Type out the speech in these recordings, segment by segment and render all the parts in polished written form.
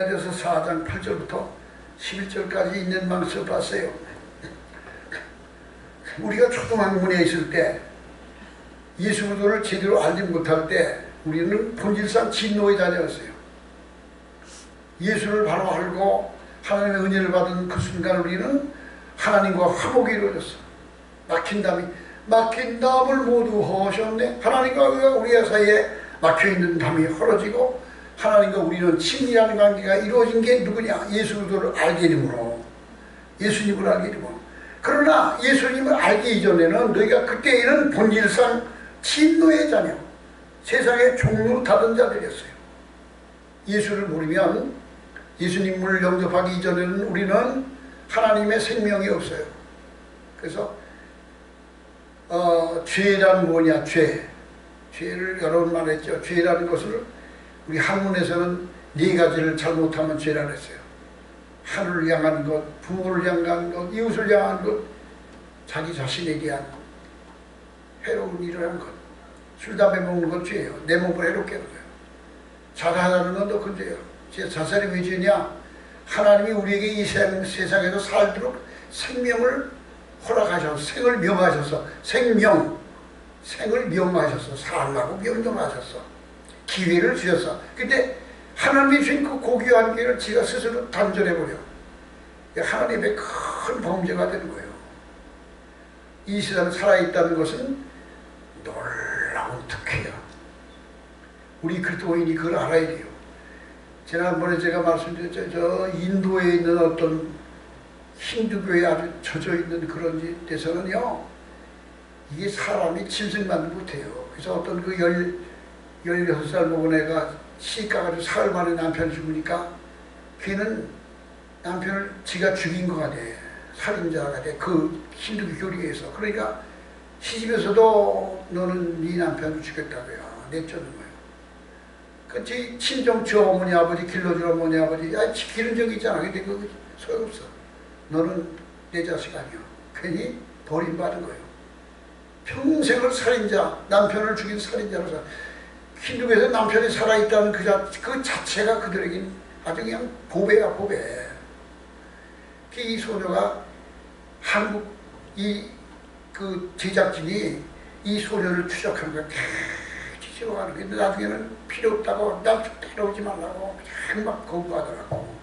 그래서 4장 8절부터 11절까지 있는 말씀 봤어요. 우리가 초등학문에 있을 때 예수 그리스도를 제대로 알지 못할 때 우리는 본질상 진노에 다녔어요. 예수를 바로 알고 하나님의 은혜를 받은 그 순간 우리는 하나님과 화목이 이루어졌어. 막힌 담을 모두 허셨네. 하나님과 우리의 사이에 막혀있는 담이 헐어지고 하나님과 우리는 친밀한 관계가 이루어진 게 누구냐? 예수 그리스도를 알게 되므로, 예수님을 알게 되므로. 그러나 예수님을 알기 이전에는 너희가 그때에는 본질상 진노의 자녀, 세상의 종로 다른 자들이었어요. 예수를 모르면, 예수님을 영접하기 이전에는 우리는 하나님의 생명이 없어요. 그래서 죄란 뭐냐? 죄를 여러 번 말했죠. 죄라는 것을 우리 한문에서는 네 가지를 잘못하면 죄라 그랬어요. 하늘을 향한 것, 부모를 향한 것, 이웃을 향한 것, 자기 자신에 대한 해로운 일을 한 것. 술, 담배 먹는 건 죄예요. 내 몸을 해롭게 하는 거예요. 자살하는 건 더 큰 죄예요. 자살이 왜 죄냐? 하나님이 우리에게 이 세상에서 살도록 생명을 허락하셔서, 생을 명하셔서, 생을 명하셔서, 살라고 명령하셔서, 기회를 주셔서. 근데 하나님이 주신 그 고귀한 기회를 지가 스스로 단절해버려. 하나님의 큰 범죄가 되는 거예요. 이 세상에 살아있다는 것은 놀라운 특혜야. 우리 그리스도인이 그걸 알아야 돼요. 지난번에 제가 말씀드렸죠. 저 인도에 있는 어떤 힌두교에 아주 젖어있는 그런 데서는요, 이게 사람이 짐승만 못해요. 그래서 어떤 그 16살 먹은 애가 시집 가가지고 사흘 만에 남편이 죽으니까 걔는 남편을 지가 죽인 것 같아. 살인자가 돼. 그 힌두교 교리에서. 그러니까 시집에서도 너는 네 남편을 죽였다고요. 내쫓는 거예요. 그 친정 주 어머니 아버지 길러줄 어머니 아버지 기른 적이 있잖아. 근데 그거 소용없어. 너는 내 자식 아니야. 괜히 버림받은 거예요. 평생을 살인자, 남편을 죽인 살인자로서. 힌두교에서 남편이 살아있다는 그 자체가 그들에겐 아주 그냥 보배야, 보배. 이 소녀가 한국 그 제작진이 이 소녀를 추적하는 거야. 뒤집어 가는 거야. 근데 나중에는 필요 없다고, 날 해로우지 말라고 막 거부하더라고.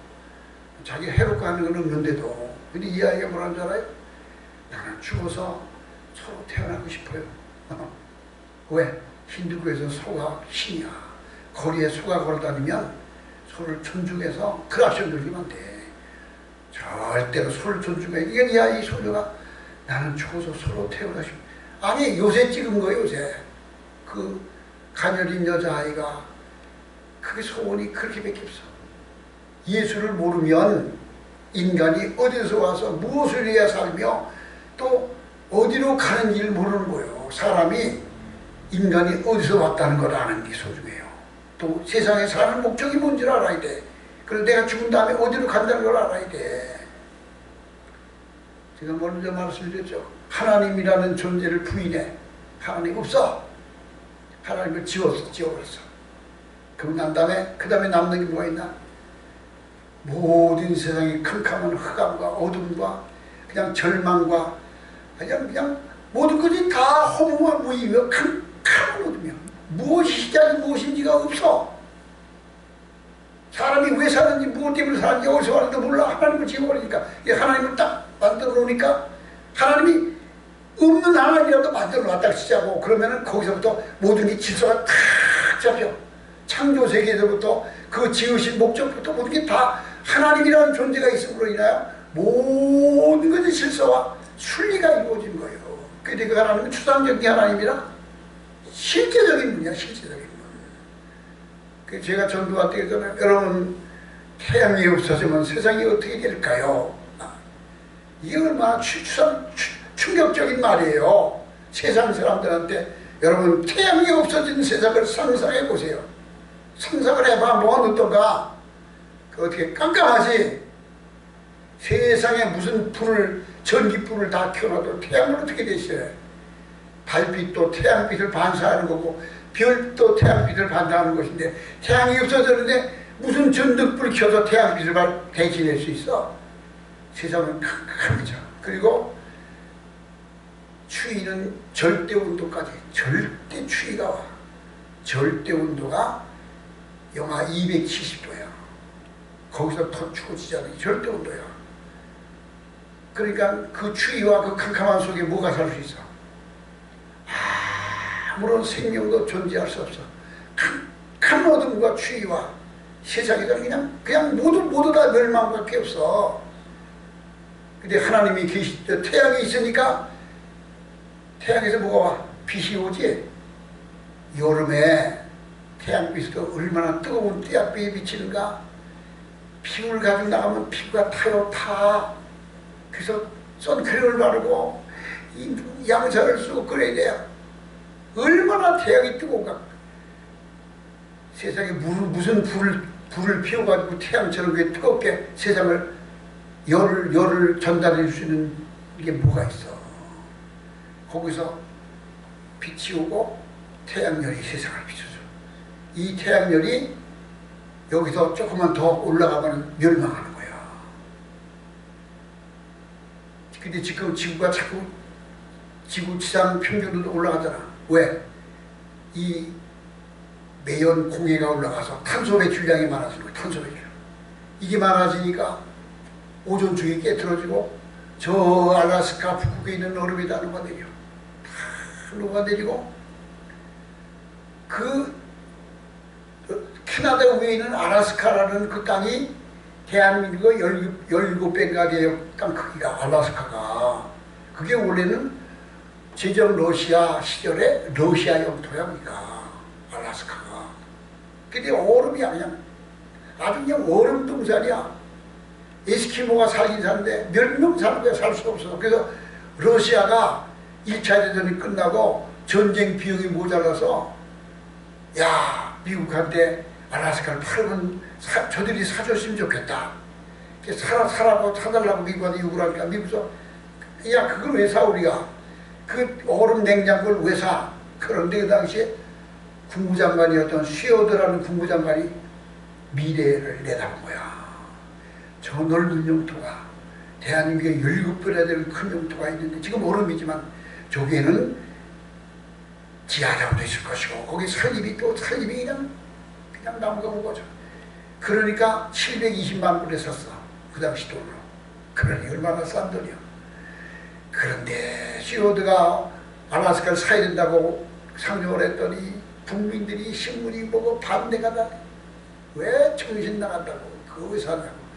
자기 해롭게 하는 건 없는데도. 근데 이 아이가 뭐라는 줄 알아요? 나는 죽어서 서로 태어나고 싶어요. 왜? 힌두교에서 소가 신이야. 거리에 소가 걸어다니면 소를 존중해서 크락션 들리면 안 돼. 절대로 소를 존중해. 이게 이 소녀가 나는 죽어서 소로 태어나고 싶어. 아니 요새 찍은 거예요. 요새 그 가녀린 여자아이가 그게 소원이 그렇게밖에 없어. 예수를 모르면 인간이 어디서 와서 무엇을 해야 살며 또 어디로 가는지를 모르는 거예요. 사람이 인간이 어디서 왔다는 걸 아는 게 소중해요. 또 세상에 사는 목적이 뭔지를 알아야 돼. 그리고 내가 죽은 다음에 어디로 간다는 걸 알아야 돼. 제가 먼저 말씀드렸죠. 하나님이라는 존재를 부인해. 하나님 없어. 하나님을 지워버렸어. 그럼 난 다음에 그 다음에 남는 게 뭐가 있나? 모든 세상의 캄캄한 흑암과 어둠과 그냥 절망과 그냥 모든 것이 다 허무와 무의미와 캄캄한 어둠이야. 무엇이 시작이 무엇인지가 없어. 사람이 왜 사는지 무엇 때문에 사는지 어디서 왔는지 몰라. 하나님을 지워버리니까. 하나님을 딱 만들어 놓으니까 하나님이 없는 하나님이라도 만들어 놨다 치자고. 그러면은 거기서부터 모든 게 질서가 탁 잡혀. 창조 세계에서부터 그 지으신 목적부터 모든 게 다 하나님이라는 존재가 있음으로 인하여 모든 것의 질서와 순리가 이루어진 거예요. 그런데 그 하나님은 추상적인 하나님이라 실제적인 분이야. 실제적인 분. 제가 전도할 때 여러분 태양이 없어지면 세상이 어떻게 될까요? 이게 얼마나 충격적인 말이에요. 세상 사람들한테 여러분 태양이 없어진 세상을 상상해 보세요. 상상을 해봐. 뭐가 어떤가? 어떻게 깜깜하지? 세상에 무슨 전기불을 다 켜놔도 태양은 어떻게 되시래? 달빛도 태양빛을 반사하는 거고 별도 태양빛을 반사하는 것인데 태양이 없어졌는데 무슨 전등불 켜서 태양빛을 대신할 수 있어? 세상은 캄캄해져. 그리고 추위는 절대 온도까지, 절대 추위가 와. 절대 온도가 영하 270도야. 거기서 더 추워지잖아. 절대 온도야. 그러니까 그 추위와 그 캄캄한 속에 뭐가 살 수 있어? 아무런 생명도 존재할 수 없어. 캄캄한 어둠과 추위와 세상에서 그냥 모두 다 멸망밖에 없어. 근데 하나님이 태양이 있으니까 태양에서 뭐가 와? 빛이 오지. 여름에 태양빛이 얼마나 뜨거운 태양빛이 비치는가. 피부를 가지고 나가면 피부가 타요. 타. 그래서 선크림을 바르고 양산을 쓰고 그래야 돼요. 얼마나 태양이 뜨거운가. 세상에 무슨 불을 피워가지고 태양처럼 뜨겁게 세상을 열을 전달해 줄 수 있는 게 뭐가 있어. 거기서 빛이 오고 태양열이 세상을 비춰줘. 이 태양열이 여기서 조금만 더 올라가면 멸망하는 거야. 근데 지금 지구가 자꾸 지상 평균도 올라가잖아. 왜? 이 매연 공해가 올라가서 탄소 배출량이 많아지는 거야. 탄소 배출. 이게 많아지니까 오존층이 깨트러지고 저 알래스카 북극에 있는 얼음이 다 녹아내려. 다 녹아내리고 그 캐나다 위에 있는 알래스카라는 그 땅이 대한민국의 17배가 돼요. 땅 크기가 알래스카가. 그게 원래는 제정 러시아 시절에 러시아 영토야. 우리가 알래스카가. 근데 얼음이야. 그냥 아주 그냥 얼음 동산이야. 에스키모가 살긴 사는데 몇 명 사는 거야. 살 수 없어. 그래서 러시아가 1차 대전이 끝나고 전쟁 비용이 모자라서 야, 미국한테 알래스카를 팔으면 저들이 사줬으면 좋겠다. 사라고 사달라고 미국한테 요구를 하니까 미국에서 야, 그걸 왜 사 우리가? 그 얼음 냉장고를 왜 사? 그런데 그 당시에 국무장관이었던 슈어드라는 국무장관이 미래를 내다본 거야. 저 넓은 영토가 대한민국에 17배나 되는 큰 영토가 있는데 지금 얼음이지만 저기에는 지하장도 있을 것이고 거기 설립이 그냥 나무가 무거워져. 그러니까 720만 불에 샀어. 그 당시 돈으로. 그러니 얼마나 싼 돈이야. 그런데 슈어드가 알래스카를 사야 된다고 상정을 했더니 국민들이 신문이 보고 반대가 다. 왜 정신 나간다고. 그거 왜 사냐고.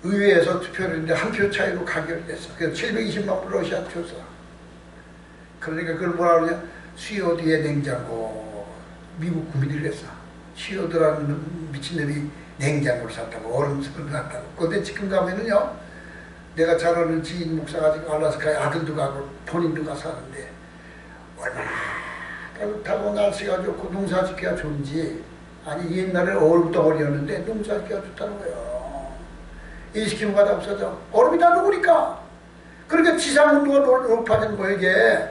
의회에서 투표를 했는데 한 표 차이로 가결됐어. 그래서 720만 불 러시아 줬어. 그러니까 그걸 뭐라 그러냐. 슈어드의 냉장고. 미국 국민들이 했어. 슈어드라는 미친놈이 냉장고를 샀다고. 얼음 습을 샀다고. 그런데 지금 가면은요. 내가 잘 아는 지인 목사가 지금 알래스카에 아들도 가고 본인도 가서 사는데 얼마나 따뜻하고 날씨가 좋고 농사 짓기가 좋은지. 아니 옛날에 얼음덩어리였는데 농사 짓기가 좋다는 거예요. 에스키모 가다 없어져. 얼음이 다 녹으니까. 그러니까 지상온도가 높아지는 거예요 이게.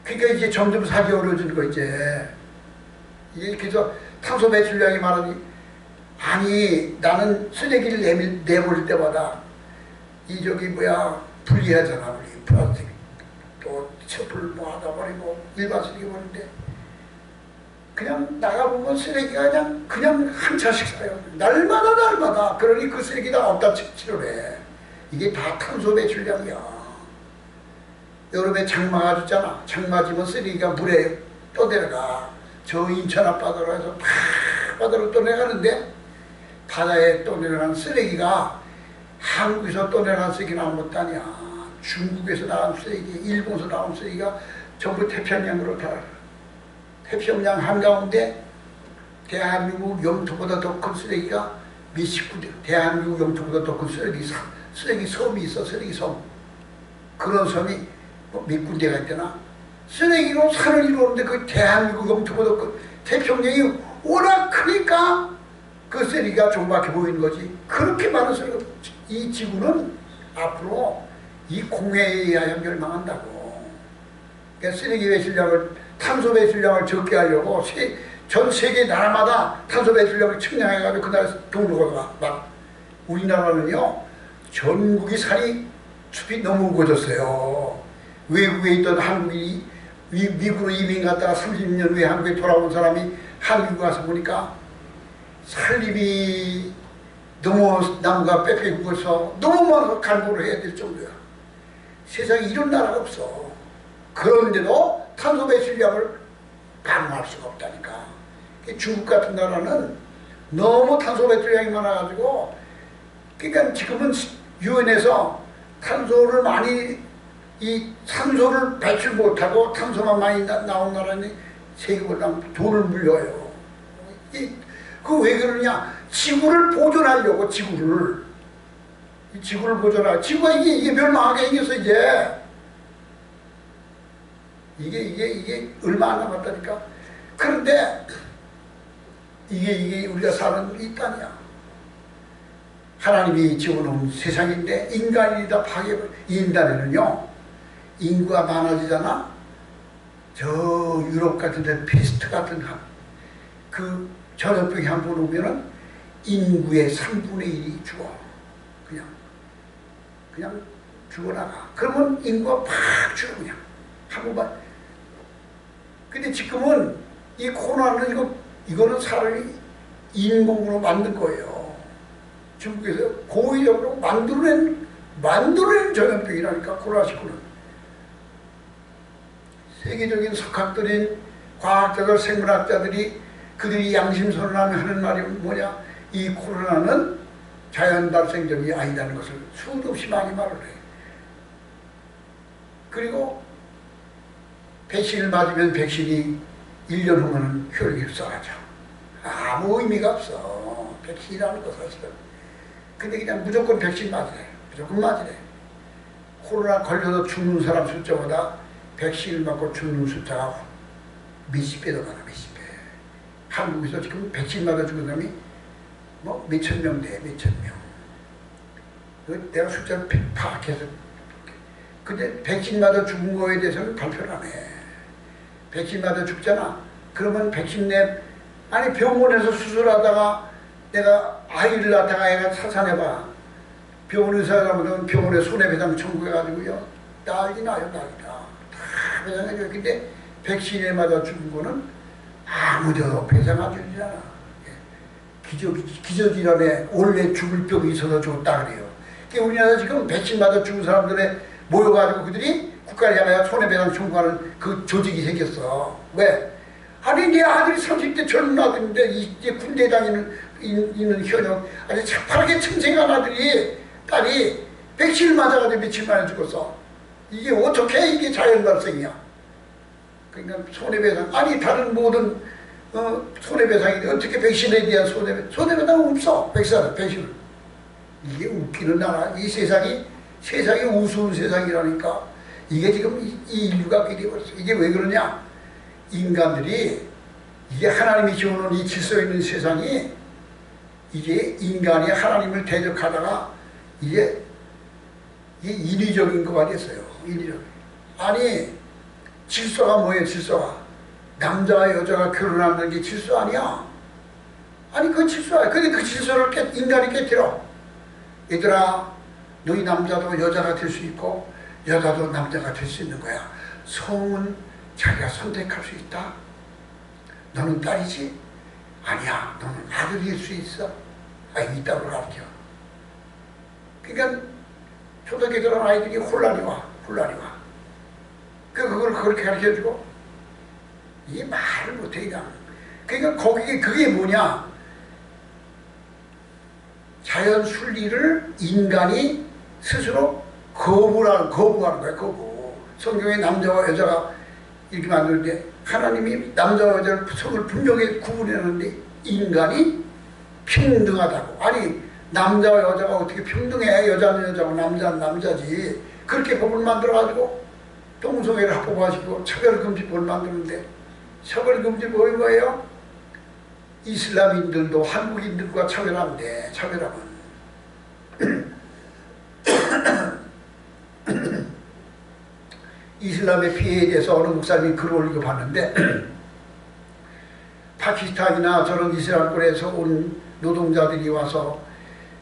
그러니까 이제 점점 살기 어려워지는 거 이제. 이게 그래서 탄소 배출량이 많으니 아니 나는 쓰레기를 내버릴 때마다 이 저기 뭐야 분리하잖아. 우리 플라스틱 또 첩을 모아다 버리고 일반 쓰레기 버리는데 그냥 나가보면 쓰레기가 그냥 한 차씩 사요. 날마다. 그러니 그 쓰레기 다 없다 치료를 해. 이게 다 탄소 배출량이야. 여름에 장마가 졌잖아. 장마지면 쓰레기가 물에 떠내려가. 저 인천 앞바다로 해서 바다로 떠내려가는데 바다에 떠내려간 쓰레기가 한국에서 떠내려간 쓰레기 나온 것도 아니야. 중국에서 나온 쓰레기, 일본에서 나온 쓰레기가 전부 태평양으로 다. 태평양 한가운데 대한민국 영토보다 더 큰 쓰레기가 몇십 군데, 대한민국 영토보다 더 큰 쓰레기 섬이 있어. 쓰레기 섬. 그런 섬이 몇 군데가 있잖아. 쓰레기로 산을 이루는데 그 대한민국 영토보다 그 태평양이 워낙 크니까 그 쓰레기가 조그맣게 보이는 거지. 그렇게 많은 쓰레기가. 이 지구는 앞으로 이 공해에 의하여 멸망한다고. 그러니까 쓰레기 배출량을, 탄소 배출량을 적게 하려고 전 세계 나라마다 탄소 배출량을 측량해가지고 그날 동료가 막 우리나라는요 전국이 산이 숲이 너무 우거졌어요. 외국에 있던 한국이 미국으로 이민 갔다가 30년 후에 한국에 돌아온 사람이 한국에 와서 보니까 산림이 너무 나무가 빽빽 우거서 너무 많아서 갈고를 해야 될 정도야. 세상에 이런 나라가 없어. 그런데도 탄소 배출량을 방어할 수가 없다니까. 중국 같은 나라는 너무 탄소 배출량이 많아가지고, 그러니까 지금은 유엔에서 탄소를 많이, 이 산소를 배출 못하고 탄소만 많이 나온 나라는 세계보다 돈을 물려요. 그 왜 그러냐? 지구를 보존하려고, 지구를 보존하고, 지구가 이게 멸망하게 생겼어, 이제. 이게 얼마 안 남았다니까. 그런데 이게 우리가 사는 이 땅이야. 하나님이 지어놓은 세상인데 인간이 다 파괴를. 인간에는요 인구가 많아지잖아. 저 유럽 같은 데 페스트 같은 그 전염병이 한 번 오면은 인구의 3분의 1이 죽어. 그냥 죽어나가. 그러면 인구가 팍 죽어. 그냥 한 번만. 근데 지금은 이 코로나는 이거는 사람이 인공으로 만든 거예요. 중국에서 고의적으로 만들어낸 전염병이라니까, 코로나19는. 세계적인 석학들인 과학자들, 생물학자들이 그들이 양심선언하며 하는 말이 뭐냐? 이 코로나는 자연 발생적이 아니라는 것을 수도 없이 많이 말을 해. 그리고 백신을 맞으면 백신이 1년 후면은 효력이 사라져. 아무 의미가 없어. 백신이라는 거 사실은. 근데 그냥 무조건 백신 맞으래. 무조건 맞으래. 코로나 걸려서 죽는 사람 숫자보다 백신을 맞고 죽는 숫자가 몇십 배 더 많아, 몇십 배. 한국에서 지금 백신 맞아 죽은 사람이 뭐 몇천 명 돼, 몇천 명. 내가 숫자를 파악해서. 근데 백신 맞아 죽은 거에 대해서는 발표를 안 해. 백신 맞아 죽잖아. 그러면 백신 아니 병원에서 수술하다가 내가 아이를 낳다가 애가 사산해봐. 병원 의사가 보면 병원에 손해배상 청구해가지고요. 난리 나요, 난리 나. 다 배상해줘요. 근데 백신에 맞아 죽은 거는 아무데도 배상 안 주잖아. 기저질환에 원래 죽을 병이 있어서 죽었다 그래요. 그러니까 우리나라 지금 백신 맞아 죽은 사람들의 모여가지고 그들이 국가를 향하여 손해배상 청구하는 그 조직이 생겼어. 왜? 아니 내 아들이 30대 젊은 아들인데 이제 군대 다니는 현역 아주 새파랗게 청생한 딸이 백신을 맞아가지고 며칠 만에 죽었어. 이게 어떻게 이게 자연 발생이야. 그러니까 손해배상, 아니 다른 모든 손해배상이 어떻게 백신에 대한 손해배상은 없어. 백신은. 이게 웃기는 나라. 이 세상이 우스운 세상이라니까. 이게 지금 이 인류가 그게 되어버렸어. 이게 왜 그러냐? 인간들이 이게 하나님이 지어놓은 이 질서 있는 세상이 이게 인간이 하나님을 대적하다가 이게 인위적인 거가 됐어요. 인위적. 아니 질서가 뭐예요? 질서가 남자와 여자가 결혼하는 게 질서 아니야? 아니 그 질서야. 근데 그 질서를 인간이 깨뜨려. 얘들아, 너희 남자도 여자가 될 수 있고 여자도 남자가 될 수 있는 거야. 성은 자기가 선택할 수 있다. 너는 딸이지? 아니야, 너는 아들일 수 있어. 있다고 가르쳐. 그러니까 초등학교 들어간 아이들이 혼란이 와. 그걸 그렇게 가르쳐주고 이게 말을 못해 그냥. 그러니까 그게 뭐냐? 자연 순리를 인간이 스스로 거부하는 거야, 거부. 성경에 남자와 여자가 이렇게 만드는데 하나님이 남자와 여자를 성을 분명히 구분해놨는데 인간이 평등하다고. 아니 남자와 여자가 어떻게 평등해? 여자는 여자고 남자는 남자지. 그렇게 법을 만들어가지고 동성애를 합법화시키고 차별금지법을 만드는데 차별금지법이 뭐예요? 이슬람인들도 한국인들과 차별하면 돼. 차별하면. 이슬람의 피해에 대해서 어느 목사님이 글을 올리고 봤는데 파키스탄이나 저런 이스라엘권에서 온 노동자들이 와서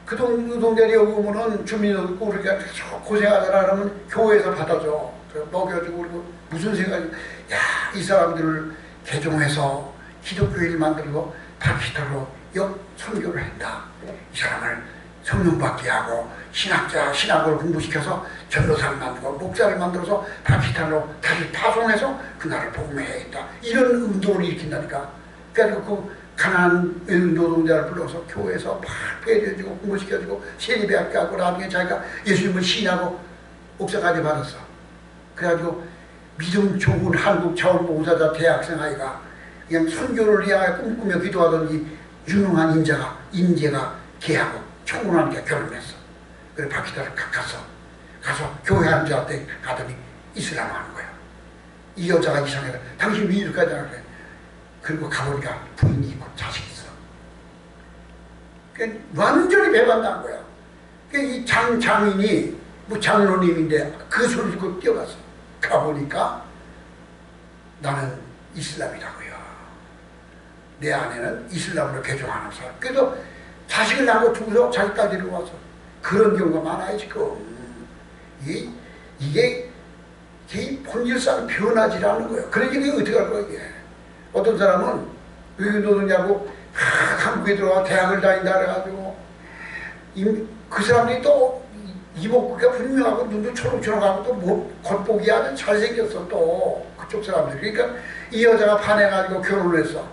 그 노동자들이 여기 오면은 주민들 우리가 고생하잖아 그러면 교회에서 받아줘. 먹여주고 그리고 무슨 생각이 야, 이 사람들을 개종해서 기독교인을 만들고 파키스탄으로 선교를 한다. 이 사람을 성령 받게 하고 신학을 공부시켜서 전도사를 만들고 목사를 만들어서 파키스탄으로 다시 파송해서 그 나라를 복음해야겠다. 이런 운동을 일으킨다니까. 그래서 그 가난한 노동자를 불러서 교회에서 막 배려해주고 공부시켜주고 세리배학교 하고 나중에 자기가 예수님을 신하고 목사까지 받았어. 그래가지고 믿음 좋은 한국 자원봉사자 대학생 아이가 그냥 선교를 위하여 꿈꾸며 기도하던 이 유능한 인재가 걔하고 청혼하니까 결혼했어. 그래서 파키스탄을 가서 교회 한 자한테 가더니 이슬람 하는 거야. 이 여자가 이상해서 당신 왜 이렇게 하냐 그래. 그리고 가보니까 부인이 있고 자식이 있어. 그러니까 완전히 배반한 거야. 그러니까 이 장인이 뭐 장로님인데 그 소리 듣고 뛰어갔어. 가보니까 나는 이슬람이라고요. 내 아내는 이슬람으로 개종하는 사람. 그래서 자식을 낳고 두고서 자기 딸 데리고 와서 그런 경우가 많아요 지금. 이게 본질상 변하지 않는 거예요. 그러니까 이게 어떻게 할 거야 이게. 어떤 사람은 외국 노동자고 한국에 들어와 대학을 다닌다 그래가지고 그 사람들이 또 이목구가 분명하고 눈도 초록초록하고 또 겉보기 아주 잘생겼어 또 그쪽 사람들이. 그러니까 이 여자가 반해가지고 결혼을 했어.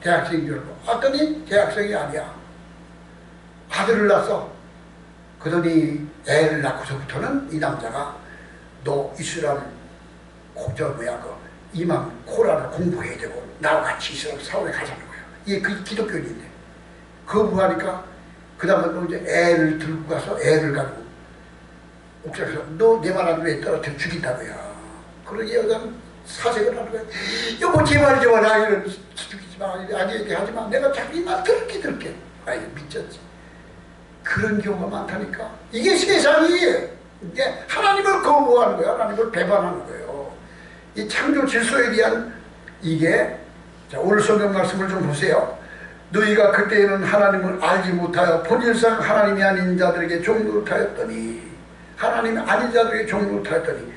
대학생 결혼. 왔더니 대학생이 아니야. 아들을 낳았어. 그러더니 애를 낳고서부터는 이 남자가 너 이슬람 이맘 코란을 공부해야 되고 나와 같이 이슬람 사원에 가자는 거야. 이게 그 기독교인인데 거부하니까 그 다음에 또 이제 애를 들고 가서 애를 가지고 옥상에서 너 내 말 안 듣고 떨어뜨려 죽인다고요. 그러니 여자는 사색을 하는 거야. 여보 제발 아기를 죽이지 마. 아기에게 하지 마. 내가 자기 말 들게. 아이 미쳤지. 그런 경우가 많다니까. 이게 세상이 이게 하나님을 거부하는 거야. 하나님을 배반하는 거예요. 이 창조 질서에 대한 이게 자 오늘 성경 말씀을 좀 보세요. 너희가 그때에는 하나님을 알지 못하여 본질상 하나님이 아닌 자들에게 종노릇하였더니 하나님이 아닌 자들에게 종노릇하였더니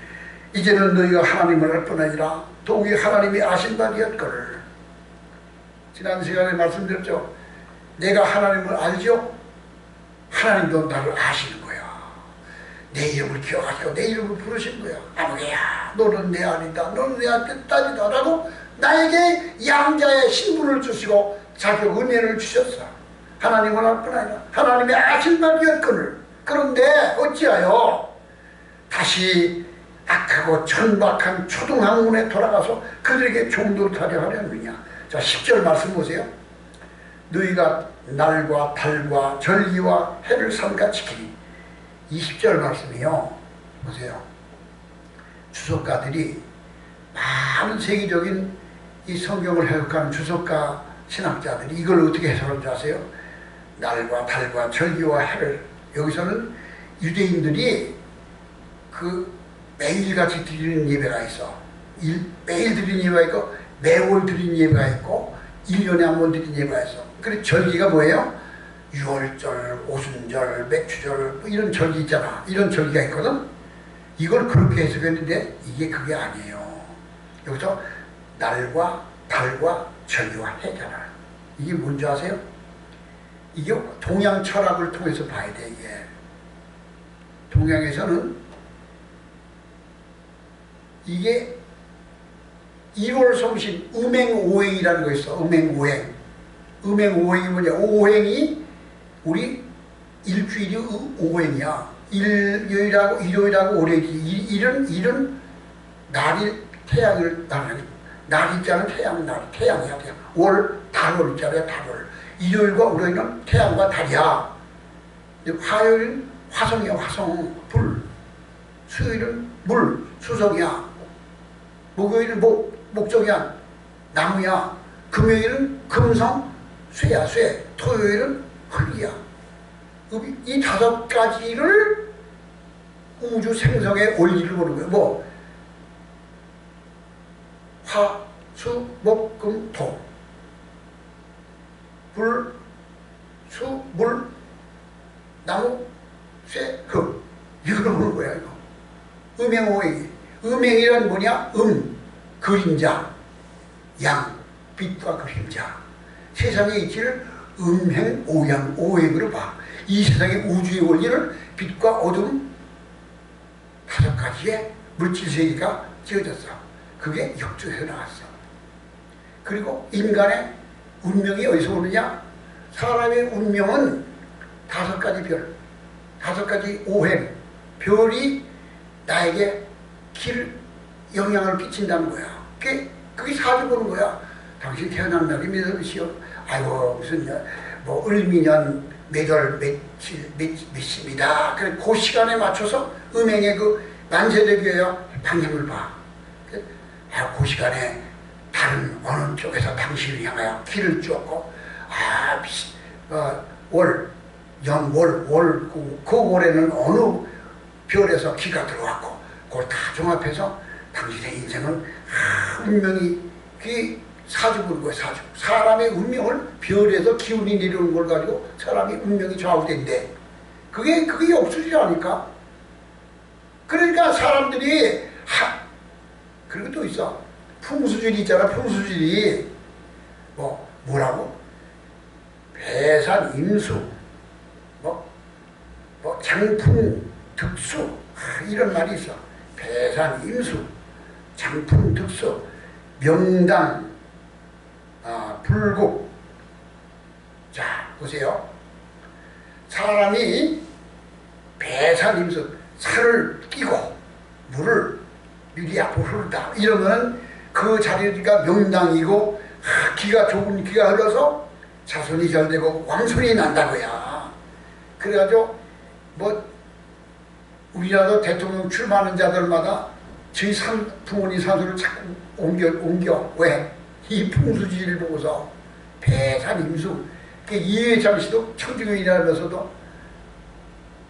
이제는 너희가 하나님을 알 뿐 아니라 더욱이 하나님이 아신 바 되었거늘. 지난 시간에 말씀드렸죠. 내가 하나님을 알죠. 하나님도 나를 아시는 거야. 내 이름을 기억하시고 내 이름을 부르시는 거야. 아무개야 너는 내 아니다. 너는 내 딸이다 라고 나에게 양자의 신분을 주시고 자격 은혜를 주셨어. 하나님을 알 뿐 아니라 하나님의 아신 바 되었거늘. 그런데 어찌하여 다시 악하고 천박한 초등학문에 돌아가서 그들에게 종노릇하려 하려느냐. 자 10절 말씀 보세요. 너희가 날과 달과 절기와 해를 삼가 지키니. 20절 말씀이요. 보세요. 주석가들이 많은 세계적인 이 성경을 해석하는 주석가 신학자들이 이걸 어떻게 해석하는지 아세요? 날과 달과 절기와 해를 여기서는 유대인들이 그 매일같이 드리는 예배가 있어. 매일 드리는 예배가 있고 매월 드리는 예배가 있고 1년에 한 번 드리는 예배가 있어. 그리고 절기가 뭐예요? 유월절, 오순절, 맥추절 뭐 이런 절기 있잖아. 이런 절기가 있거든. 이걸 그렇게 해석했는데 이게 그게 아니에요. 여기서 날과 달과 절기와 해잖아. 이게 뭔지 아세요? 이게 동양 철학을 통해서 봐야 돼. 이게 동양에서는 이게 1월 성신 음행오행이라는 거 있어. 음행오행. 음행오행이 뭐냐? 오행이 우리 일주일이 오행이야. 일요일하고 월요일이. 일은 날이 태양을 나는 날이자는 태양이야. 달월 있잖아요. 달월. 일요일과 월요일은 태양과 달이야. 화요일은 화성이야. 화성 불. 수요일은 물 수성이야. 목요일은 목적이야. 나무야. 금요일은 금성 쇠야. 쇠. 토요일은 흙이야. 이 5가지를 우주 생성의 원리를 보는 거예요. 화, 수, 목, 금, 토. 불, 수, 물, 나무, 쇠, 흙. 이걸로 보는 거야, 이거. 음행오행이. 음행이란 뭐냐? 그림자, 양, 빛과 그림자. 세상의 이치를 음행, 오양, 오행으로 봐. 이 세상의 우주의 원리를 빛과 어둠 5가지의 물질세계가 지어졌어. 그게 역주에서 나왔어. 그리고 인간의 운명이 어디서 오느냐? 사람의 운명은 5가지 별, 5가지 오행, 별이 나에게 영향을 끼친다는 거야. 그게 사주 보는 거야. 당신 태어난 날이 몇월이시오? 아이고 무슨 뭐 을미년 몇월 몇십니다. 그래 그 시간에 맞춰서 음행의 그 만세대교야 방향을 봐. 그 시간에 다른 어느 쪽에서 당신을 향하여 길을 쫓고 그 월에는 어느 별에서 기가 들어왔고 그걸 다 종합해서 당신의 인생은 운명이 그 사주 보는 거예요. 사주. 사람의 운명을 별에서 기운이 내려오는 걸 가지고 사람이 운명이 좌우된대. 그게 역술이라니까. 그러니까 사람들이 그리고 또 있어. 풍수질이 있잖아. 풍수질이 뭐라고? 배산 임수 장풍 득수 이런 말이 있어. 배산 임수 장풍 득수 명당 불국. 자 보세요. 사람이 배산 임수 산을 끼고 물을 미리 앞으로 흐르다 이러면 그 자리가 명당이고 기가 좋은 기가 흘러서 자손이 잘 되고 왕손이 난다고야. 그래가지고 우리나라도 대통령 출마하는 자들마다 저희 부모님 산소를 자꾸 옮겨. 왜? 이 풍수지를 보고서 배산 임수. 이회창 씨도 청주교인이라면서도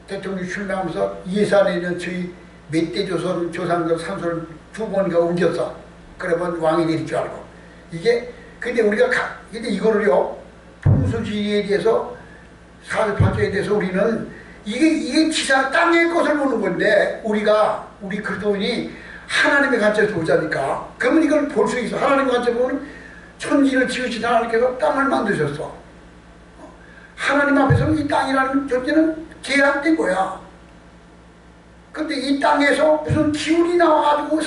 대통령 출마하면서 예산에 있는 저희 멧대 조상들 산소를 2번인가 옮겼어. 그러면 왕이 될 줄 알고. 근데 근데 이거를요, 풍수지리에 대해서 사주팔자에 대해서 우리는 이게 지상 땅의 것을 보는 건데 우리 그리스도인이 하나님의 관점에서 보자니까. 그러면 이걸 볼 수 있어. 하나님의 관점에서 보면 천지를 지으신 하나님께서 땅을 만드셨어. 하나님 앞에서는 이 땅이라는 존재는 제한된 거야. 근데 이 땅에서 무슨 기운이 나와가지고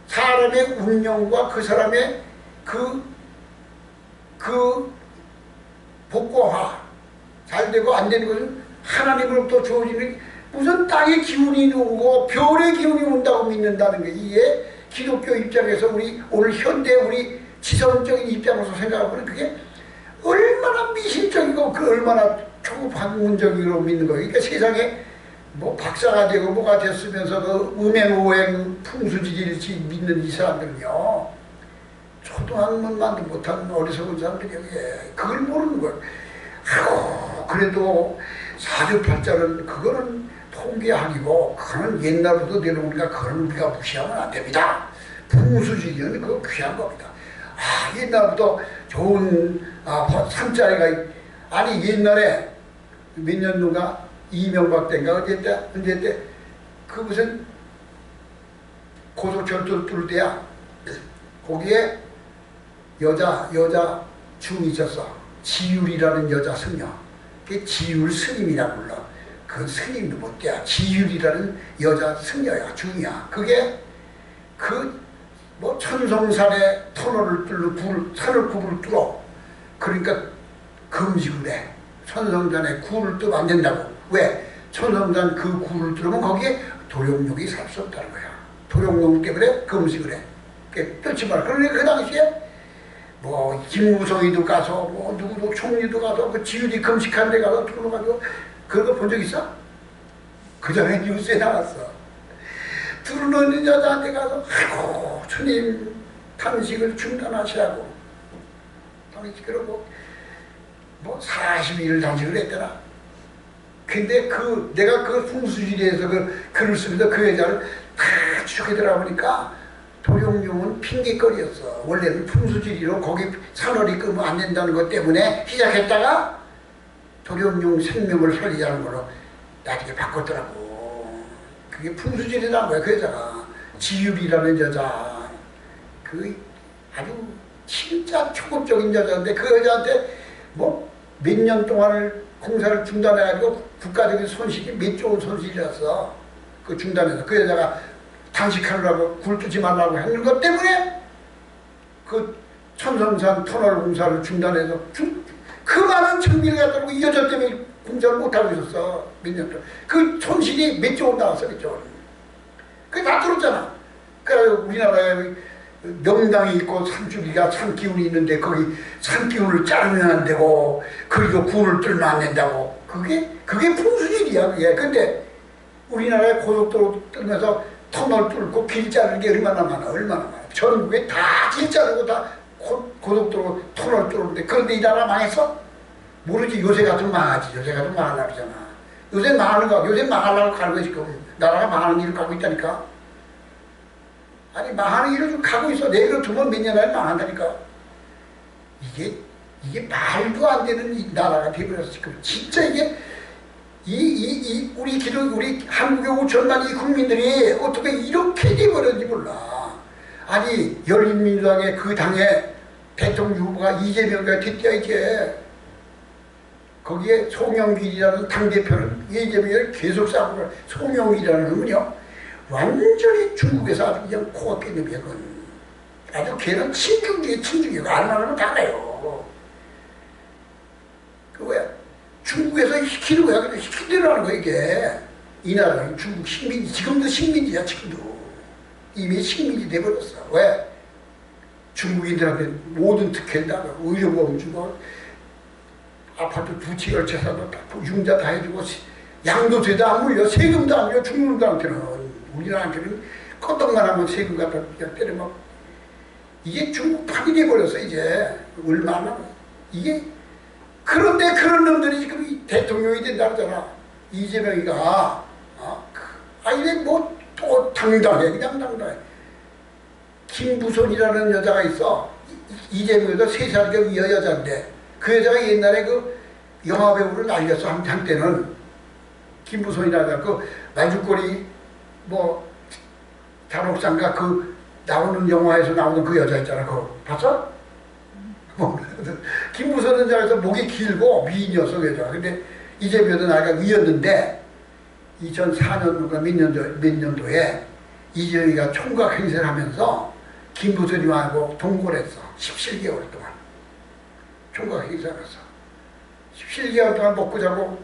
사람의 운명과 그 사람의 그 복고화 잘 되고 안 되는 것은 하나님으로부터 주어지는 무슨 땅의 기운이 오고 별의 기운이 온다고 믿는다는 게 이게 기독교 입장에서 오늘 현대 우리 지성적인 입장으로서 생각하면 그게 얼마나 미신적이고 얼마나 초반문적으로 믿는 거예요. 그러니까 세상에 박사가 되고 뭐가 됐으면서 그 음행오행 풍수지리를 믿는 이 사람들은요, 초등학문만도 못하는 어리석은 사람들이에요. 그걸 모르는 거예요. 그래도 사주팔자는 그거는 통계학이고 그거는 옛날부터 내려오니까 그거는 우리가 무시하면 안 됩니다. 풍수지리는 그거 귀한 겁니다. 옛날부터 좋은 산자리가 아니 옛날에 몇 년도가 이명박 때인가 언제 때 그 무슨 고속철도 뚫을 때야. 거기에 여자 중이 있었어. 지율이라는 여자 승려. 그게 지율 스님이라고 불러. 그 스님도 못 돼. 지율이라는 여자 승려야. 중이야. 그게 천성산에 터널을 산을 굽을 뚫어. 그러니까 금지를 해. 천성산에 굴을 뚫으면 안 된다고. 왜? 천성산 그 굴을 뚫으면 거기에 도룡뇽이 살 수 없다는 거야. 도룡뇽 때문에 금식을 해. 뚫지 마라. 그러니까 그 당시에 김무성이도 가서 누구도 총리도 가서 그 지율이 금식한 데 가서 뚫어가지고 그거 본 적 있어? 그 전에 뉴스에 나왔어. 뚫는 여자한테 가서 아이고 주님 단식을 중단하시라고. 단식 그러고 40일 단식을 했더라. 근데 내가 그 풍수지리에서 글을 쓰면서 그 여자를 다 추적해 들어보니까 도룡뇽은 핑계거리였어. 원래는 풍수지리로 거기 산월이 끄면 안 된다는 것 때문에 시작했다가 도룡뇽 생명을 살리자는 걸로 나중에 바꿨더라고. 그게 풍수지리라는 거야. 그 여자가 지율이라는 여자, 그 아주 진짜 초급적인 여자인데 그 여자한테 뭐 몇 년 동안을 공사를 중단해가지고 국가적인 손실이 몇 조 원 손실이었어. 그 중단해서 그 여자가 단식하려고 굴 뜨지 말라고 하는 것 때문에 그 천성산 터널 공사를 중단해서 그 많은 청비를 갖다 놓고 이 여자 때문에 공사를 못하고 있었어. 몇 년 동안. 그 손실이 몇 조 원 나왔어. 몇 조 원. 그게 다 들었잖아. 그래서 우리나라에 명당이 있고 산줄기가 산기운이 있는데 거기 산기운을 자르면 안 되고 그리고 굴을 뚫면 안 된다고. 그게 풍수질이야. 그게. 근데 우리나라에 고속도로 뚫면서 터널 뚫고 길 자르는 게 얼마나 많아. 얼마나 많아. 전국에 다 길 자르고 다 고속도로 터널 뚫는데 그런데 이 나라 망했어? 모르지. 요새 같으면 망하지. 요새 같으면 망하려고 그러잖아. 요새 망하는 거. 요새 망하려고 가는 거지. 지금 나라가 망하는 일을 가고 있다니까. 아니 망하는 일을 좀 가고 있어. 내일로 두면 몇 년 안에 망한다니까. 이게 말도 안 되는 이 나라가 되어버렸어. 지금 진짜 이게 우리 한국의 5천만 이 국민들이 어떻게 이렇게 되어버렸는지 몰라. 아니 열린민주당의 그 당의 대통령 후보가 이재명이가 됐대야 이제. 거기에 송영길이라는 당대표는 이재명을 계속 싸고 송영길이라는 놈은요 완전히 중국에서 아주 그냥 코앞에 있는 벽은 아주 걔는 친중 중에 친중이고 알만하면 다 알아요. 그 뭐야 중국에서 시키는 거야. 그냥 시킨 대로 하는 거야 이게. 이 나라는 중국 식민지, 지금도 식민지야. 지금도 이미 식민지 돼버렸어. 왜? 중국인들한테 모든 특혜를 다 의료보험 주고 아파트 2채 10채 사도 융자 다 해주고 양도세도 안 물려. 세금도 안 물려. 중국인들한테는. 우리나라한테는 껐덕만 하면 세금 갖다 그냥 때려먹. 이게 중국판이 돼버렸어 이제. 얼마나 이게. 그런데 그런 놈들이 지금 이 대통령이 된다 그러잖아. 이재명이가 이게 뭐 또 당당해. 그냥 당당해. 김부선이라는 여자가 있어. 이재명에도 3살이가 위어 여자인데 그 여자가 옛날에 그 영화배우를 날렸어. 한때는 김부선이라는 그 말죽거리 뭐 잔혹상가 그 나오는 영화에서 나오는 그 여자 있잖아. 그거 봤어? 김부선은 자에서 목이 길고 미인이었어 그 여자가. 근데 이재명도 나이가 위였는데 2004년도가 몇 년도에 이재명이가 총각 행세를 하면서 김부선이하고 동거를 했어. 17개월 동안 총각 행세를 했어. 17개월 동안 먹고 자고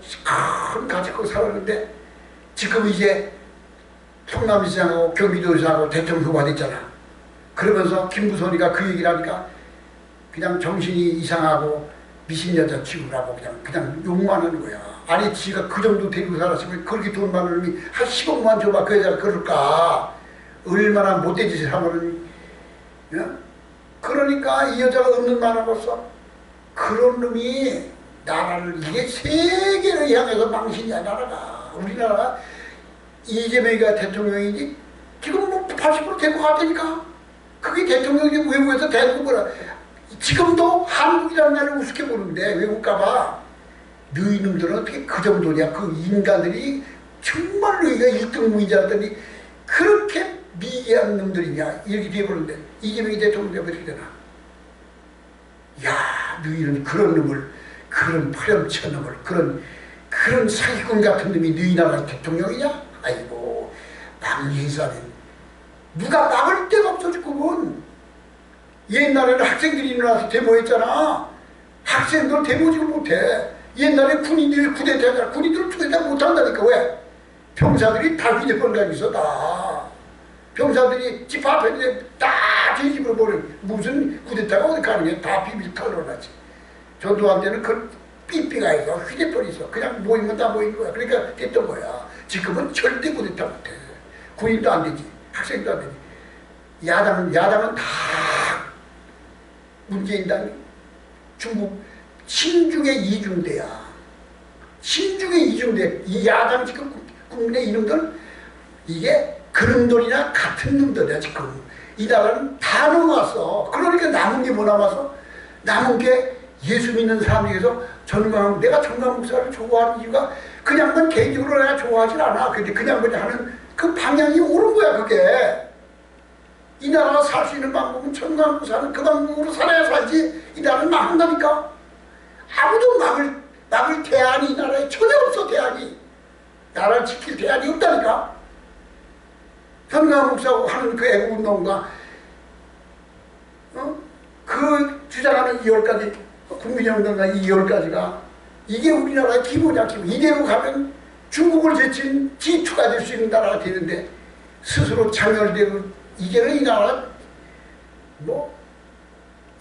큰 가지고 살았는데 지금 이제 성남시장하고 경기도지사하고 대통령 후보가 됐잖아. 그러면서 김부선이가 그 얘기를 하니까 그냥 정신이 이상하고 미신여자 취급하고 그냥 욕만 하는 거야. 아니 지가 그 정도 데리고 살았으면 그렇게 돈 많은 놈이 한 10억만 줘봐 그 여자가 그럴까. 얼마나 못된 짓을 하면은. 그러니까 이 여자가 없는 말하고서 그런 놈이 나라를 이게 세계를 향해서 망신이야 나라가. 우리나라가 이재명이가 대통령이지 지금 뭐 80% 된 것 같다니까. 그게 대통령이 외국에서 대놓고 뭐라. 지금도 한국이라는 나라를 우습게 보는데 외국 가봐. 너희 놈들은 어떻게 그 정도냐. 그 인간들이 정말 너희가 1등 무인자들이 그렇게 미개한 놈들이냐 이렇게 돼버렸는데 이재명이 대통령이 어떻게 되나. 야 너희는 그런 놈을 그런 파렴치한 놈을 그런 사기꾼 같은 놈이 너희 나라 대통령이냐. 아이고 망신사는 누가 막을 데가 없어. 지금은 옛날에는 학생들이 일어나서 데모했잖아. 학생들 데모지를 못해. 옛날에 군인들이 쿠데타 하잖아. 군인들은 쿠데타 못한다니까. 왜? 병사들이 다 휴대폰 가지고 있어. 다 병사들이 집 앞에 다 뒤집어 버려. 무슨 쿠데타가 어디 가는 게 다 비밀 털어놨지. 전두환 때는 그 삐삐가 있어. 휴대폰이 있어. 그냥 모이면 다 모인 거야. 그러니까 됐던 거야. 지금은 절대 쿠데타 못해. 군인도 안 되지. 학생도 안 되지. 야당은 다 문재인당 중국 신중의 이중대야. 신중의 이중대. 이 야당 지금 국민의 이놈들 이게 그런 놈들이나 같은 놈들이야 지금. 이 나라는 다 넘어왔어. 그러니까 남은 게 뭐 남았어? 남은 게 예수 믿는 사람 중에서 내가 정강 목사를 좋아하는 이유가 그냥만 개인적으로 내가 좋아하진 않아. 근데 그냥 하는 그 방향이 옳은 거야, 그게. 이 나라가 살 수 있는 방법은 정강 목사는 그 방법으로 살아야 살지. 이 나라는 망한다니까. 아무도 막을 대안이 이 나라에 전혀 없어, 대안이. 나라를 지킬 대안이 없다니까. 정강 목사하고 하는 그 애국운동가, 그 주장하는 2월까지, 국민영당과 2월까지가 이게 우리나라의 기본이야, 기본. 이대로 가면 중국을 제친 G2가 될 수 있는 나라가 되는데 스스로 창렬되고 이제는 이 나라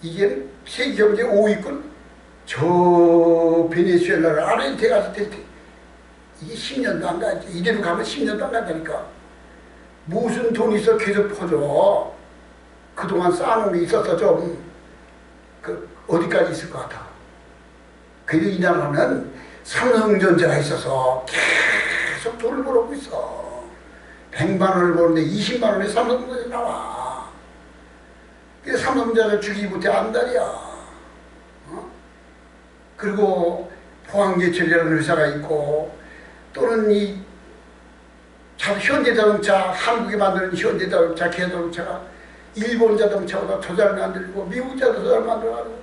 이제는 세계 경제 5위권 저 베네수엘라를 아르헨티나가 될 때 이게 10년도 안 가지. 이대로 가면 10년도 안 간다니까. 무슨 돈이 있어 계속 퍼져. 그동안 쌓아놓은 게 있어서 좀 어디까지 있을 것 같아. 그래도 이 나라는 삼성전자가 있어서 계속 돈을 벌어오고 있어. 100만 원을 버는데 20만 원에 삼성전자 나와. 그래서 삼성전자를 죽이지 못해 안달이야. 그리고 포항제철이라는 회사가 있고, 또는 현대자동차, 한국에 만드는 현대자동차, 개자동차가 일본 자동차보다 더 잘 만들고 미국 자동차 더 잘 만들어가지고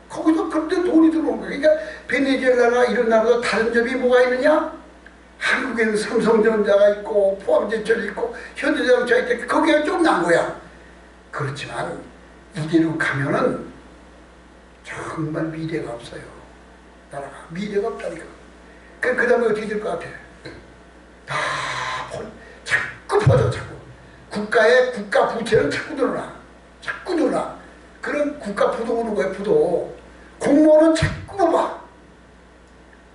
거기서 그때 돈이 들어온 거야. 그러니까 베네수엘라나 이런 나라도 다른 점이 뭐가 있느냐? 한국에는 삼성전자가 있고 포항제철이 있고 현대자동차가 있고 거기가 좀 난 거야. 그렇지만 이대로 가면은 정말 미래가 없어요. 나라가 미래가 없다니까. 그 다음에 어떻게 될 것 같아? 다 자꾸 퍼져. 자꾸 국가 부채는 자꾸 늘어나. 그런 국가 부도 오는 거야. 부도. 공무원은 자꾸 뽑아.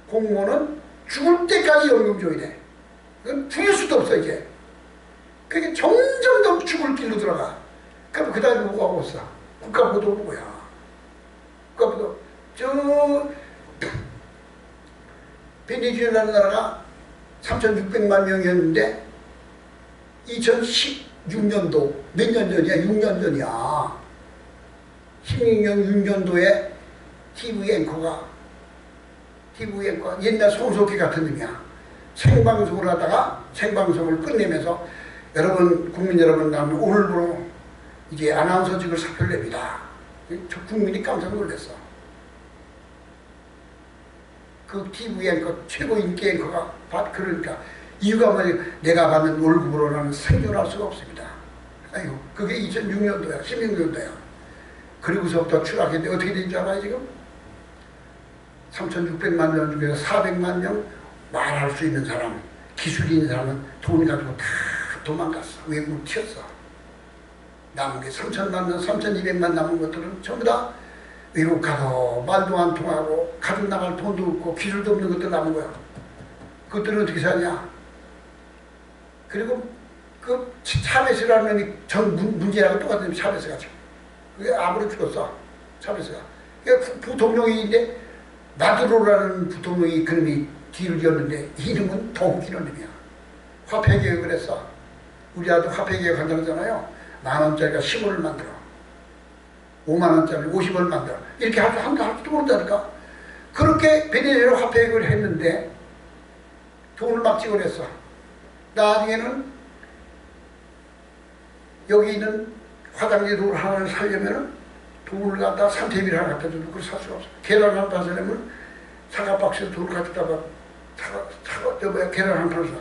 공무원은 죽을 때까지 연금 줘야 돼. 그건 죽일 수도 없어 이제. 그게 점점 더 죽을 길로 들어가. 그럼 그 다음에 뭐가 오고 있어? 국가 부도 오는 거야. 국가 부도. 베네수엘라는 나라가 3,600만 명이었는데 2016년도 몇 년 전이야? 6년 전이야. 16년 6년도에 TV 앵커가 옛날 송석희 같은 놈이야. 생방송을 하다가 생방송을 끝내면서 여러분, 국민 여러분, 나는 오늘부로 이제 아나운서직을 사표를 냅니다. 저 국민이 깜짝 놀랐어. 그 TV 앵커, 최고 인기 앵커가 그러니까 이유가 뭐냐면 내가 받는 월급으로 나는 생존할 수가 없습니다. 아이고, 그게 2006년도야, 16년도야. 그리고서부터 추락했는데 어떻게 된 줄 알아요, 지금? 3,600만 명 중에서 400만 명 말할 수 있는 사람, 기술이 있는 사람은 돈 가지고 다 도망갔어. 외국으로 튀었어. 남은 게 3,000만 명, 3,200만 남은 것들은 전부 다 외국 가서 말도 안 통하고 가족 나갈 돈도 없고 기술도 없는 것들 남은 거야. 그것들은 어떻게 사냐? 그리고 그 차베스라는 놈이 전 문제랑 똑같은 차베스가 지금. 그게 암으로 죽었어. 차베스가. 부통령인데 마두로라는 부통령이 그놈이 뒤를 지었는데 이름은 더 웃기는 놈이야. 화폐개혁을 했어. 우리 아들 화폐개혁 한다고 하잖아요. 10,000원짜리가 10원을 만들어. 50,000원짜리 50원을 만들어. 이렇게 할지도 모른다니까. 그렇게 베네수엘라 화폐개혁을 했는데 돈을 막 찍어냈어. 나중에는 여기 있는 화장지 돌 하나를 사려면은 돈을 갖다 산태비를 하나 갖다 줘도 그걸 살 수가 없어. 계란 한 판을 사려면 사과 박스에 돈을 갖다가 계란 한 판을 사.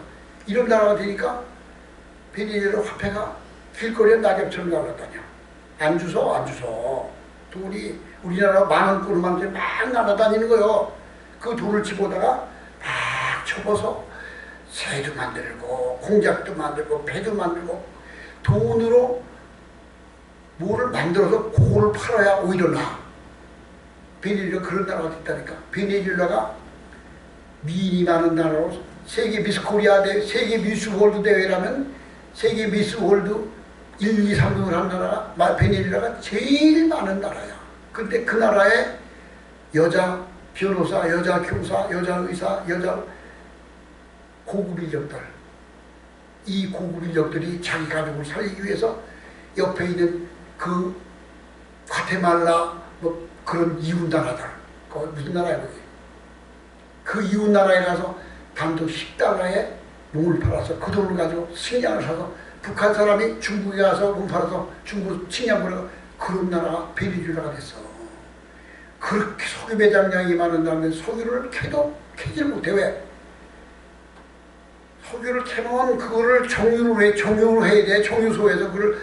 이런 나라가 되니까 베네수엘라 화폐가 길거리에 낙엽처럼 날아다녀. 안 주소. 돈이 우리나라 10,000원꼴만 막 날아다니는 거요. 그 돈을 집어다가 막 접어서 새도 만들고 공작도 만들고 배도 만들고 돈으로 뭐를 만들어서 그거를 팔아야 오히려 나아. 베네수엘라가 그런 나라가 됐다니까. 베네수엘라가 미인이 많은 나라로 세계 미스 코리아 세계 미스 월드 대회라면 세계 미스 월드 1, 2, 3등을 한 나라가 베네수엘라가 제일 많은 나라야. 근데 그 나라에 여자 변호사, 여자 교사, 여자 의사, 여자 고급 인력들, 이 고급 인력들이 자기 가족을 살리기 위해서 옆에 있는 그 과테말라 뭐 그런 이웃 나라들, 그 무슨 나라야 그게? 그 이웃 나라에 가서 단돈 10달러에 농을 팔아서 그 돈을 가지고 식량을 사서 북한 사람이 중국에 가서 농 팔아서 중국 식량 보내고 그런 나라가 베네수엘라가 됐어. 그렇게 석유 매장량이 많은 다음에 석유를 캐질 못해. 왜? 석유를 캐면 그거를 정유를 해야 돼. 정유소에서 그걸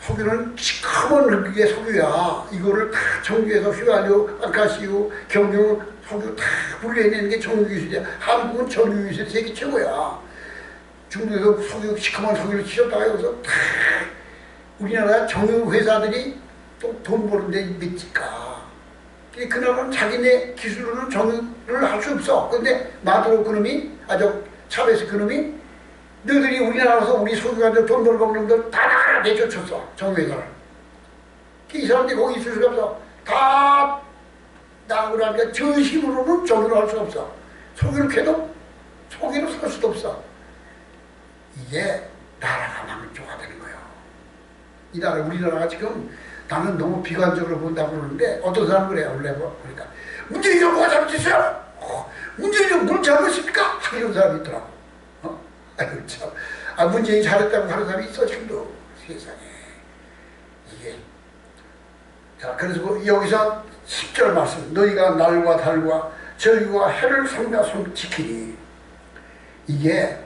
석유는 시커먼 그게 석유야. 이거를 다 정유해서 휘발유, 안가시유, 경유, 석유 다 분리해내는 게 정유기술이야. 한국은 정유기술이 세계 최고야. 중국에서 시커먼 석유를 치셨다가 여기서 다 우리나라 정유 회사들이 또 돈 버는데 믿질까? 그 나라는 자기네 기술로는 정유를 할 수 없어. 근데 마두로 그놈이 차베스 그놈이 너희들이 우리나라에서 우리 석유 가지고 돈 벌어먹는 놈들 다 내쫓았어. 정유회사를. 이 사람들이 거기 있을 수가 없어. 다 나오라니까 저 힘으로는 정유를 할 수 없어. 석유를 캐도 석유를 살 수도 없어. 이게 나라가 망조화되는 거예요. 이 나라, 우리나라가 지금 나는 너무 비관적으로 본다고 그러는데 어떤 사람은 그래요. 원래 그러니까 문재인 정부가 잘못했어요. 문재인 정부 뭘 잘못했습니까? 이런 사람이 있더라고. 아이고 참. 문재인이 잘했다고 하는 사람이 있어 지금도 세상에. 이게 자 그래서 여기서 10절 말씀 너희가 날과 달과 절기와 해를 섬겨 지키니 이게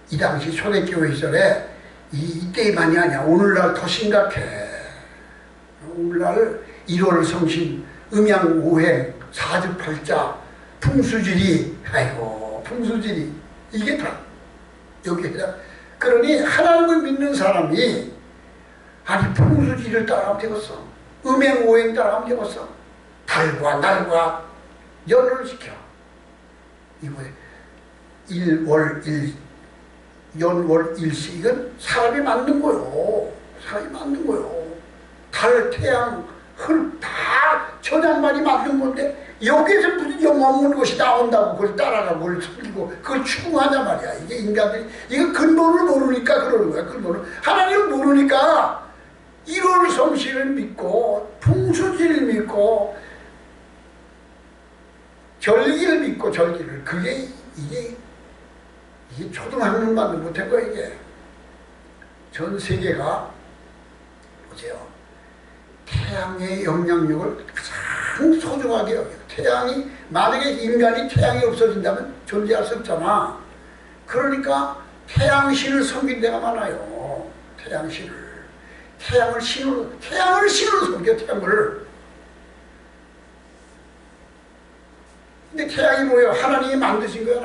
이 당시 초대교회 시절에 이때만이 아니야. 오늘날 더 심각해. 오늘날 1월 성신, 음양오행, 사주팔자, 풍수지리, 아이고 풍수지리 이게 다 여기 해당. 그러니 하나님을 믿는 사람이 아니 풍수지리를 따라하면 되겠어. 음양오행 따라하면 되겠어. 달과 날과 연을 지켜. 이거에 연월일시 이건 사람이 만든 거요. 사람이 만든 거요. 달, 태양, 다 저장만이 만든 건데 여기에서 무슨 영없는 것이 나온다고 그걸 따라가고 그걸 숨기고 그걸 추궁하냐 말이야. 이게 인간들이 이거 근본을 모르니까 그러는 거야. 근본을 하나님을 모르니까 1월 성신을 믿고 풍수지를 믿고 절기를 믿고 절기를 이게 초등학년만도 못한 거야. 이게 전 세계가 보세요. 태양의 영향력을 가장 소중하게 여겨요. 태양이 만약에 인간이 태양이 없어진다면 존재할 수 없잖아. 그러니까 태양신을 섬긴 데가 많아요. 태양을 신으로 섬겨. 태양을. 근데 태양이 뭐예요? 하나님이 만드신 거예요.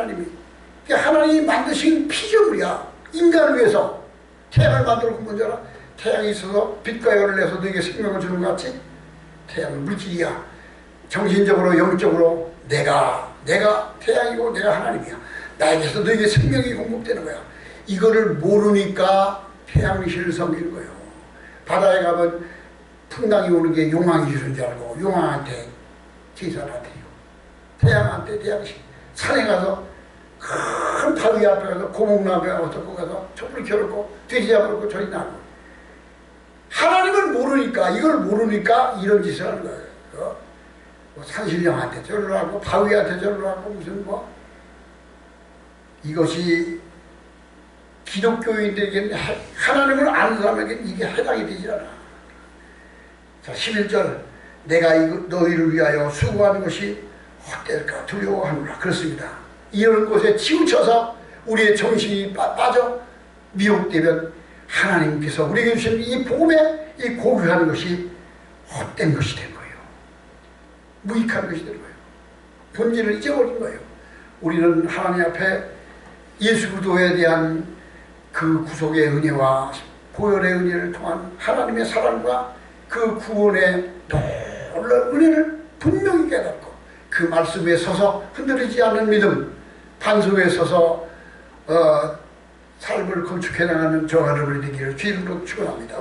하나님이 만드신 피조물이야. 인간을 위해서 태양을 만들고 뭔지 알아? 태양이 있어서 빛과 열을 내서 너에게 생명을 주는 것 같이 태양은 물질이야. 정신적으로 영적으로 내가 태양이고 내가 하나님이야. 나에게서 너에게 생명이 공급되는 거야. 이거를 모르니까 태양신을 섬기는 거예요. 바다에 가면 풍랑이 오는 게 용왕이 주는 줄 알고 용왕한테 제사한테요. 태양한테 태양신. 산에 가서 큰 바위 앞에 가서 고목나무에 어떻고 가서 촛불 켜놓고 돼지 잡아놓고 저리 나고. 하나님을 모르니까 이걸 모르니까 이런 짓을 하는 거예요. 뭐 산신령한테 절로 하고 바위한테 절로 하고 무슨 이것이 기독교인들에게는 하나님을 아는 사람에게 이게 해당이 되지 않아. 자 11절 내가 너희를 위하여 수고하는 것이 헛될까 두려워하노라. 그렇습니다. 이런 곳에 치우쳐서 우리의 정신이 빠져 미혹되면 하나님께서 우리에게 주신 이 복음에 이 고귀하는 것이 헛된 것이 된 거예요. 무익한 것이 된 거예요. 본질을 잊어버린 거예요. 우리는 하나님 앞에 예수 그리스도에 대한 그 구속의 은혜와 보혈의 은혜를 통한 하나님의 사랑과 그 구원의 놀라운 은혜를 분명히 깨닫고 그 말씀에 서서 흔들리지 않는 믿음, 반석에 서서 삶을 건축해 나가는 저와 여러분이 되기를 주의 이름으로 축원합니다.